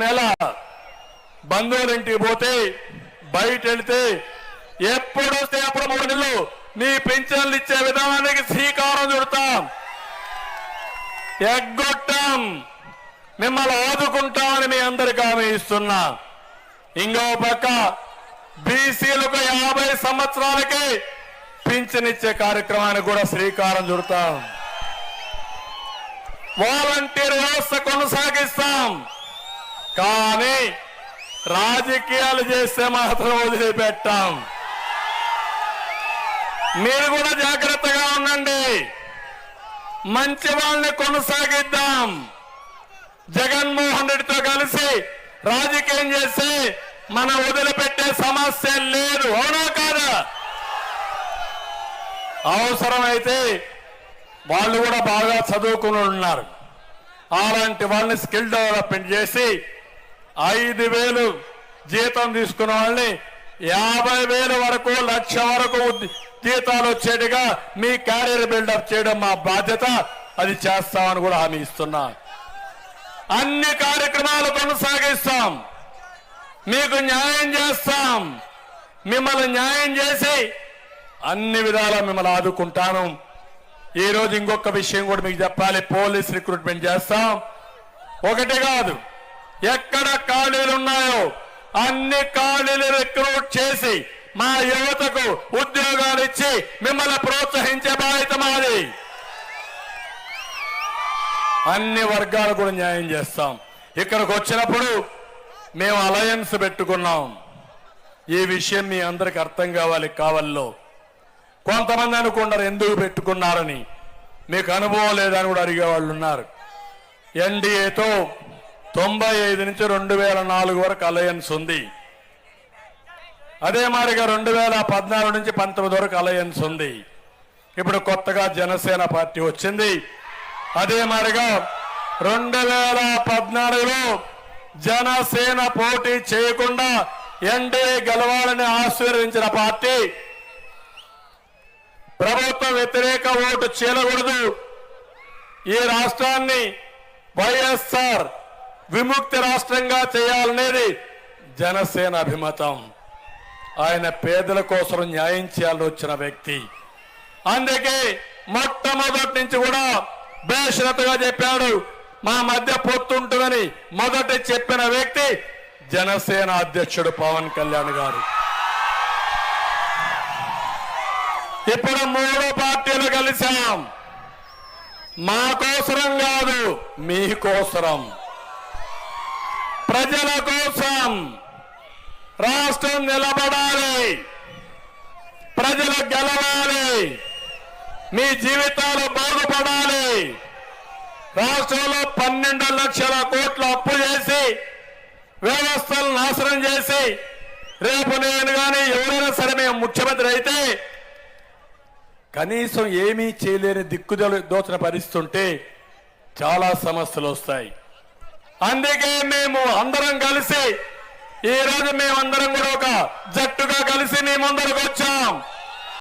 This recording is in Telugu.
నెల బంధువుల ఇంటికి పోతే బయట వెళితే ఎప్పుడు వస్తే అప్పుడు 3 నెలలు మీ పింఛన్లు ఇచ్చే విధానానికి శ్రీకారం చుడతాం, ఎగ్గొట్టాం, మిమ్మల్ని ఆదుకుంటామని మీ అందరికీ హామీ ఇస్తున్నా. ఇంకో పక్క బీసీలకు 50 సంవత్సరాలకి పింఛన్ ఇచ్చే కార్యక్రమానికి కూడా శ్రీకారం చుడతాం. వాలంటీర్ వ్యవస్థ కొనసాగిస్తాం. కానీ రాజకీయాలు చేస్తే మాత్రం వదిలిపెట్టాం. మీరు కూడా జాగ్రత్తగా ఉండండి. మంచి వాళ్ళని కొనసాగిద్దాం. జగన్మోహన్ రెడ్డితో కలిసి రాజకీయం చేస్తే మనం వదిలిపెట్టే సమస్య లేదు. అవునా కాదా? అవసరమైతే వాళ్ళు కూడా బాగా చదువుకుని ఉన్నారు. అలాంటి వాళ్ళని స్కిల్ డెవలప్మెంట్ చేసి 5,000 జీతం తీసుకున్న వాళ్ళని 50,000 వరకు 1,00,000 వరకు జీతాలు వచ్చేట్టుగా మీ క్యారియర్ బిల్డప్ చేయడం మా బాధ్యత. అది చేస్తామని కూడా హామీ ఇస్తున్నా. అన్ని కార్యక్రమాలు కొనసాగిస్తాం. మీకు న్యాయం చేస్తాం. మిమ్మల్ని న్యాయం చేసి అన్ని విధాలా మిమ్మల్ని ఆదుకుంటాను. ఈ రోజు ఇంకొక విషయం కూడా మీకు చెప్పాలి. పోలీస్ రిక్రూట్మెంట్ చేస్తాం. ఒకటి కాదు, ఎక్కడ ఖాళీలు ఉన్నాయో అన్ని ఖాళీలు రిక్రూట్ చేసి మా యువతకు ఉద్యోగాలు ఇచ్చి మిమ్మల్ని ప్రోత్సహించే బాధ్యత మాది. అన్ని వర్గాలు కూడా న్యాయం చేస్తాం. ఇక్కడికి వచ్చినప్పుడు మేము అలయన్స్ పెట్టుకున్నాం. ఈ విషయం మీ అందరికి అర్థం కావాలో. కొంతమంది అనుకున్నారు ఎందుకు పెట్టుకున్నారని. మీకు అనుభవం లేదని కూడా అడిగేవాళ్ళు ఉన్నారు. ఎన్డీఏతో 95 నుంచి 2004 వరకు అలయన్స్ ఉంది. అదే మాదిరిగా 2014 నుంచి 19 వరకు అలయన్స్ ఉంది. ఇప్పుడు కొత్తగా జనసేన పార్టీ వచ్చింది. అదే మాదిరిగా 2014లో జనసేన పోటీ చేయకుండా ఎన్డీఏ గెలవాలని ఆశీర్వదించిన పార్టీ. ప్రభుత్వ వ్యతిరేక ఓటు చీలకూడదు, ఈ రాష్ట్రాన్ని వైఎస్ఆర్ విముక్తి రాష్ట్రంగా చేయాలనేది జనసేన అభిమతం. ఆయన పేదల కోసం న్యాయం చేయాలని వచ్చిన వ్యక్తి. అందుకే మొట్టమొదటి నుంచి కూడా బేషరతుగా చెప్పాడు, మా మధ్య పొత్తుంటుందని మొదట చెప్పిన వ్యక్తి జనసేన అధ్యక్షుడు పవన్ కళ్యాణ్ గారు. ఇప్పుడు 3 పార్టీలు కలిశాం. మా కోసరం కాదు, మీకోసరం, ప్రజల కోసం. రాష్ట్రం నిలబడాలి, ప్రజలు గెలవాలి, మీ జీవితాలు బాగుపడాలి. రాష్ట్రంలో 12 లక్షల కోట్ల అప్పు చేసి వ్యవస్థలు నాశనం చేసి రేపు నేను కానీ ఎవరైనా సరే మేము ముఖ్యమంత్రి అయితే కనీసం ఏమీ చేయలేని దోచిన పరిస్థితి ఉంటే చాలా సమస్యలు వస్తాయి. అందుకే మేము అందరం కలిసి ఈరోజు మేమందరం కూడా ఒక జట్టుగా కలిసి మీ ముందరకు వచ్చాం.